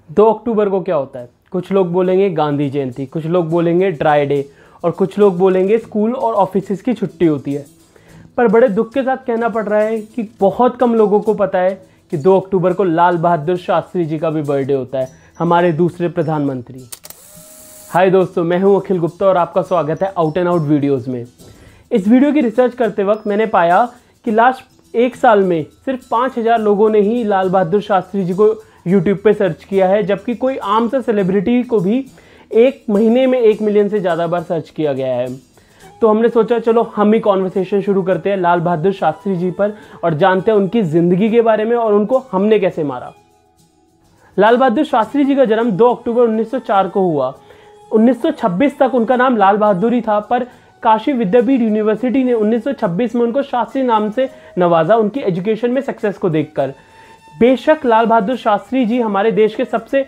2 अक्टूबर को क्या होता है? कुछ लोग बोलेंगे गांधी जयंती, कुछ लोग बोलेंगे ड्राई डे और कुछ लोग बोलेंगे स्कूल और ऑफिस की छुट्टी होती है। पर बड़े दुख के साथ कहना पड़ रहा है कि बहुत कम लोगों को पता है कि 2 अक्टूबर को लाल बहादुर शास्त्री जी का भी बर्थडे होता है, हमारे दूसरे प्रधानमंत्री। हाय दोस्तों, मैं हूं अखिल गुप्ता और आपका स्वागत है आउट एंड आउट वीडियोज़ में। इस वीडियो की रिसर्च करते वक्त मैंने पाया कि लास्ट 1 साल में सिर्फ 5000 लोगों ने ही लाल बहादुर शास्त्री जी को यूट्यूब पे सर्च किया है, जबकि कोई आम सा सेलिब्रिटी को भी 1 महीने में 1 मिलियन से ज़्यादा बार सर्च किया गया है। तो हमने सोचा चलो हम ही कॉन्वर्सेशन शुरू करते हैं लाल बहादुर शास्त्री जी पर और जानते हैं उनकी ज़िंदगी के बारे में और उनको हमने कैसे मारा। लाल बहादुर शास्त्री जी का जन्म 2 अक्टूबर 1904 को हुआ। 1926 तक उनका नाम लाल बहादुर ही था, पर काशी विद्यापीठ यूनिवर्सिटी ने 1926 में उनको शास्त्री नाम से नवाजा, उनकी एजुकेशन में सक्सेस को देखकर। बेशक लाल बहादुर शास्त्री जी हमारे देश के सबसे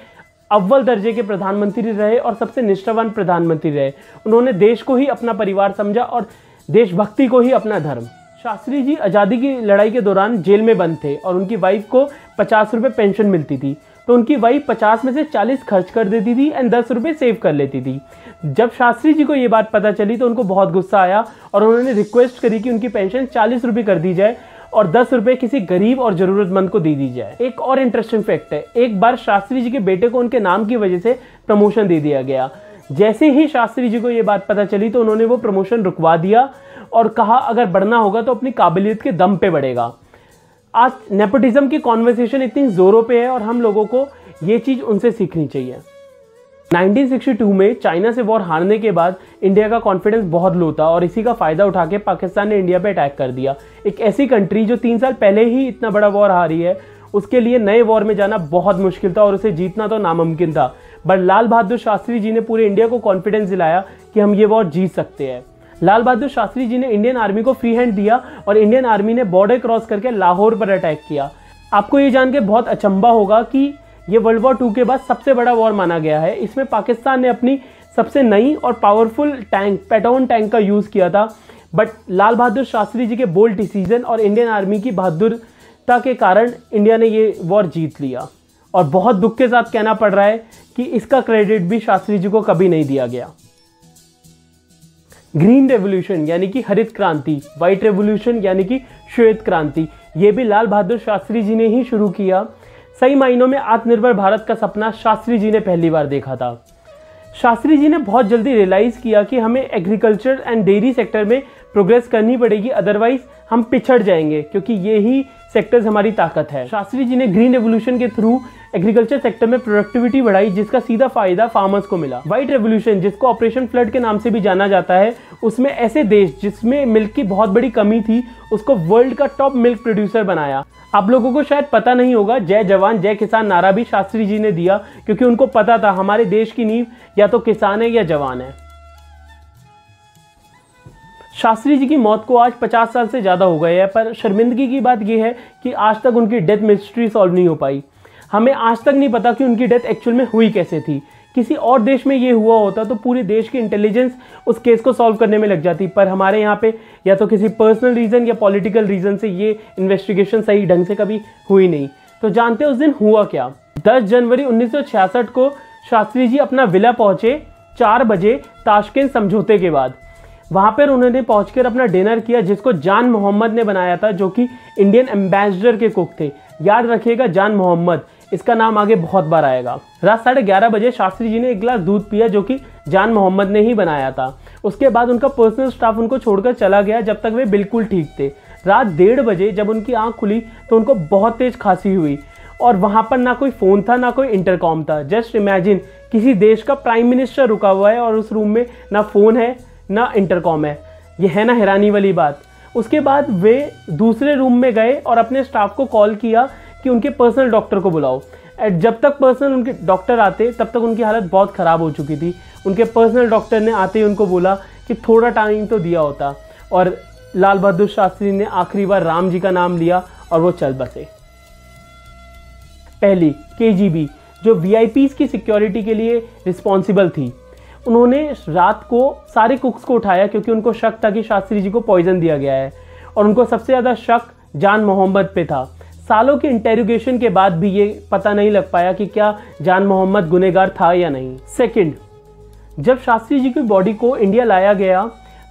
अव्वल दर्जे के प्रधानमंत्री रहे और सबसे निष्ठावान प्रधानमंत्री रहे। उन्होंने देश को ही अपना परिवार समझा और देशभक्ति को ही अपना धर्म। शास्त्री जी आज़ादी की लड़ाई के दौरान जेल में बंद थे और उनकी वाइफ को 50 रुपये पेंशन मिलती थी, तो उनकी वाइफ 50 में से 40 खर्च कर देती थी एंड 10 रुपये सेव कर लेती थी। जब शास्त्री जी को ये बात पता चली तो उनको बहुत गुस्सा आया और उन्होंने रिक्वेस्ट करी कि उनकी पेंशन 40 रुपये कर दी जाए और 10 रुपये किसी गरीब और ज़रूरतमंद को दे दी जाए। एक और इंटरेस्टिंग फैक्ट है, एक बार शास्त्री जी के बेटे को उनके नाम की वजह से प्रमोशन दे दिया गया। जैसे ही शास्त्री जी को ये बात पता चली तो उन्होंने वो प्रमोशन रुकवा दिया और कहा अगर बढ़ना होगा तो अपनी काबिलियत के दम पे बढ़ेगा। आज नेपोटिज्म की कॉन्वर्सेशन इतनी ज़ोरों पे है और हम लोगों को ये चीज़ उनसे सीखनी चाहिए। 1962 में चाइना से वॉर हारने के बाद इंडिया का कॉन्फिडेंस बहुत लो था और इसी का फ़ायदा उठा के पाकिस्तान ने इंडिया पे अटैक कर दिया। एक ऐसी कंट्री जो 3 साल पहले ही इतना बड़ा वॉर हारी है, उसके लिए नए वॉर में जाना बहुत मुश्किल था और उसे जीतना तो नामुमकिन था। बट लाल बहादुर शास्त्री जी ने पूरे इंडिया को कॉन्फिडेंस दिलाया कि हम ये वॉर जीत सकते हैं। लाल बहादुर शास्त्री जी ने इंडियन आर्मी को फ्री हैंड दिया और इंडियन आर्मी ने बॉर्डर क्रॉस करके लाहौर पर अटैक किया। आपको ये जान के बहुत अचंभा होगा कि ये वर्ल्ड वॉर 2 के बाद सबसे बड़ा वॉर माना गया है। इसमें पाकिस्तान ने अपनी सबसे नई और पावरफुल टैंक पैटर्न टैंक का यूज़ किया था, बट लाल बहादुर शास्त्री जी के बोल्ड डिसीजन और इंडियन आर्मी की बहादुरता के कारण इंडिया ने ये वॉर जीत लिया। और बहुत दुख के साथ कहना पड़ रहा है कि इसका क्रेडिट भी शास्त्री जी को कभी नहीं दिया गया। ग्रीन रेवोल्यूशन यानी कि हरित क्रांति, व्हाइट रेवोल्यूशन यानी कि श्वेत क्रांति, ये भी लाल बहादुर शास्त्री जी ने ही शुरू किया। सही मायनों में आत्मनिर्भर भारत का सपना शास्त्री जी ने पहली बार देखा था। शास्त्री जी ने बहुत जल्दी रियलाइज़ किया कि हमें एग्रीकल्चर एंड डेयरी सेक्टर में प्रोग्रेस करनी पड़ेगी, अदरवाइज हम पिछड़ जाएंगे, क्योंकि ये ही सेक्टर्स हमारी ताकत है। शास्त्री जी ने ग्रीन रेवोल्यूशन के थ्रू एग्रीकल्चर सेक्टर में प्रोडक्टिविटी बढ़ाई, जिसका सीधा फायदा फार्मर्स को मिला। व्हाइट रेवोल्यूशन, जिसको ऑपरेशन फ्लड के नाम से भी जाना जाता है, उसमें ऐसे देश जिसमें मिल्क की बहुत बड़ी कमी थी उसको वर्ल्ड का टॉप मिल्क प्रोड्यूसर बनाया। आप लोगों को शायद पता नहीं होगा, जय जवान जय किसान नारा भी शास्त्री जी ने दिया, क्योंकि उनको पता था हमारे देश की नींव या तो किसान है या जवान है। शास्त्री जी की मौत को आज 50 साल से ज़्यादा हो गए हैं, पर शर्मिंदगी की बात यह है कि आज तक उनकी डेथ मिस्ट्री सॉल्व नहीं हो पाई। हमें आज तक नहीं पता कि उनकी डेथ एक्चुअल में हुई कैसे थी। किसी और देश में ये हुआ होता तो पूरे देश की इंटेलिजेंस उस केस को सॉल्व करने में लग जाती, पर हमारे यहाँ पे या तो किसी पर्सनल रीज़न या पॉलिटिकल रीज़न से ये इन्वेस्टिगेशन सही ढंग से कभी हुई नहीं। तो जानते हैं उस दिन हुआ क्या। 10 जनवरी 1966 को शास्त्री जी अपना विला पहुँचे 4 बजे ताशकंद समझौते के बाद। वहाँ पर उन्होंने पहुँचकर अपना डिनर किया, जिसको जान मोहम्मद ने बनाया था, जो कि इंडियन एम्बेसडर के कुक थे। याद रखिएगा, जान मोहम्मद, इसका नाम आगे बहुत बार आएगा। रात 11:30 बजे शास्त्री जी ने एक गिलास दूध पिया, जो कि जान मोहम्मद ने ही बनाया था। उसके बाद उनका पर्सनल स्टाफ उनको छोड़कर चला गया जब तक वे बिल्कुल ठीक थे। रात 1:30 बजे जब उनकी आंख खुली तो उनको बहुत तेज खांसी हुई और वहाँ पर ना कोई फ़ोन था ना कोई इंटरकॉम था। जस्ट इमेजिन, किसी देश का प्राइम मिनिस्टर रुका हुआ है और उस रूम में ना फ़ोन है ना इंटरकॉम है। ये है ना हैरानी वाली बात। उसके बाद वे दूसरे रूम में गए और अपने स्टाफ को कॉल किया कि उनके पर्सनल डॉक्टर को बुलाओ। जब तक पर्सनल उनके डॉक्टर आते तब तक उनकी हालत बहुत ख़राब हो चुकी थी। उनके पर्सनल डॉक्टर ने आते ही उनको बोला कि थोड़ा टाइम तो दिया होता, और लाल बहादुर शास्त्री ने आखिरी बार राम जी का नाम लिया और वो चल बसे। पहली KGB, जो VIPs की सिक्योरिटी के लिए रिस्पॉन्सिबल थी, उन्होंने रात को सारे कुक्स को उठाया क्योंकि उनको शक था कि शास्त्री जी को पॉइजन दिया गया है, और उनको सबसे ज़्यादा शक जान मोहम्मद पे था। सालों के इंटेरोगेशन के बाद भी ये पता नहीं लग पाया कि क्या जान मोहम्मद गुनहगार था या नहीं। सेकंड, जब शास्त्री जी की बॉडी को इंडिया लाया गया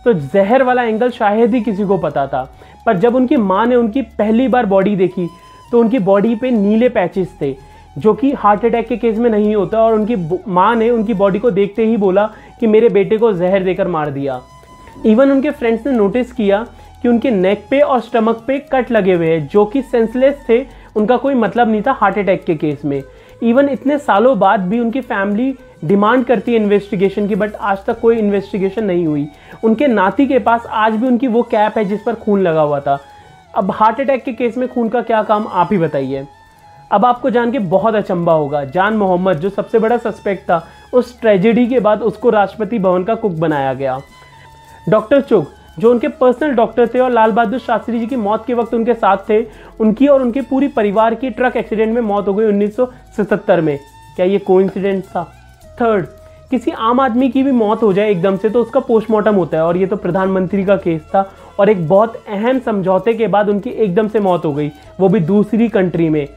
तो जहर वाला एंगल शायद ही किसी को पता था, पर जब उनकी माँ ने उनकी पहली बार बॉडी देखी तो उनकी बॉडी पे नीले पैचेस थे, जो कि हार्ट अटैक के केस में नहीं होता, और उनकी माँ ने उनकी बॉडी को देखते ही बोला कि मेरे बेटे को जहर देकर मार दिया। इवन उनके फ्रेंड्स ने नोटिस किया कि उनके नेक पे और स्टमक पे कट लगे हुए हैं, जो कि सेंसलेस थे, उनका कोई मतलब नहीं था हार्ट अटैक के केस में। इवन इतने सालों बाद भी उनकी फैमिली डिमांड करती है इन्वेस्टिगेशन की, बट आज तक कोई इन्वेस्टिगेशन नहीं हुई। उनके नाती के पास आज भी उनकी वो कैप है जिस पर खून लगा हुआ था। अब हार्ट अटैक के केस में खून का क्या काम, आप ही बताइए। अब आपको जान के बहुत अचंभा होगा, जान मोहम्मद जो सबसे बड़ा सस्पेक्ट था, उस ट्रेजेडी के बाद उसको राष्ट्रपति भवन का कुक बनाया गया। डॉक्टर चुग जो उनके पर्सनल डॉक्टर थे और लाल बहादुर शास्त्री जी की मौत के वक्त उनके साथ थे, उनकी और उनके पूरी परिवार की ट्रक एक्सीडेंट में मौत हो गई 1977 में। क्या ये कोइंसिडेंस था? थर्ड, किसी आम आदमी की भी मौत हो जाए एकदम से तो उसका पोस्टमार्टम होता है, और ये तो प्रधानमंत्री का केस था, और एक बहुत अहम समझौते के बाद उनकी एकदम से मौत हो गई, वो भी दूसरी कंट्री में,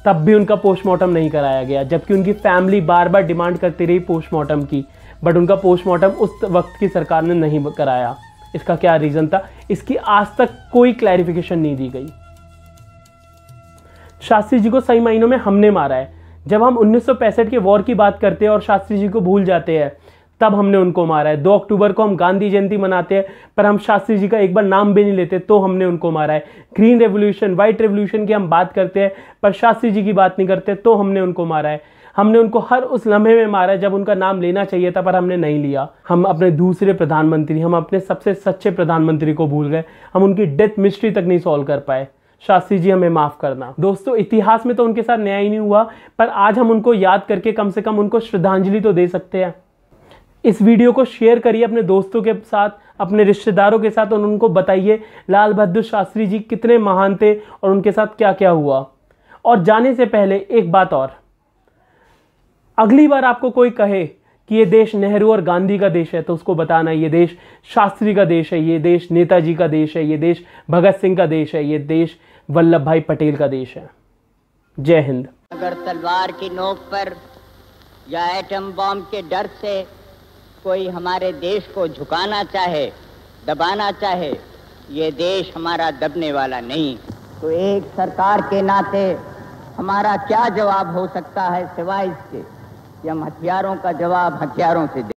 तब भी उनका पोस्टमार्टम नहीं कराया गया, जबकि उनकी फैमिली बार बार डिमांड करती रही पोस्टमार्टम की, बट उनका पोस्टमार्टम उस वक्त की सरकार ने नहीं कराया। इसका क्या रीज़न था, इसकी आज तक कोई क्लैरिफिकेशन नहीं दी गई। शास्त्री जी को सही मायनों में हमने मारा है। जब हम 1965 के वॉर की बात करते हैं और शास्त्री जी को भूल जाते हैं, तब हमने उनको मारा है। 2 अक्टूबर को हम गांधी जयंती मनाते हैं, पर हम शास्त्री जी का एक बार नाम भी नहीं लेते, तो हमने उनको मारा है। ग्रीन रेवोल्यूशन, व्हाइट रेवोल्यूशन की हम बात करते हैं, पर शास्त्री जी की बात नहीं करते, तो हमने उनको मारा है। हमने उनको हर उस लम्हे में मारा है जब उनका नाम लेना चाहिए था, पर हमने नहीं लिया। हम अपने दूसरे प्रधानमंत्री, हम अपने सबसे सच्चे प्रधानमंत्री को भूल गए। हम उनकी डेथ मिस्ट्री तक नहीं सॉल्व कर पाए। शास्त्री जी हमें माफ़ करना। दोस्तों, इतिहास में तो उनके साथ न्याय नहीं हुआ, पर आज हम उनको याद करके कम से कम उनको श्रद्धांजलि तो दे सकते हैं। इस वीडियो को शेयर करिए अपने दोस्तों के साथ, अपने रिश्तेदारों के साथ, और उनको बताइए लाल बहादुर शास्त्री जी कितने महान थे और उनके साथ क्या क्या हुआ। और जाने से पहले एक बात और, अगली बार आपको कोई कहे कि ये देश नेहरू और गांधी का देश है, तो उसको बताना ये देश शास्त्री का देश है, ये देश नेताजी का देश है, ये देश भगत सिंह का देश है, ये देश वल्लभ भाई पटेल का देश है। जय हिंद। अगर तलवार की नोक पर या एटम बॉम्ब के डर से कोई हमारे देश को झुकाना चाहे, दबाना चाहे, ये देश हमारा दबने वाला नहीं। तो एक सरकार के नाते हमारा क्या जवाब हो सकता है सिवाय इसके कि हम हथियारों का जवाब हथियारों से दें।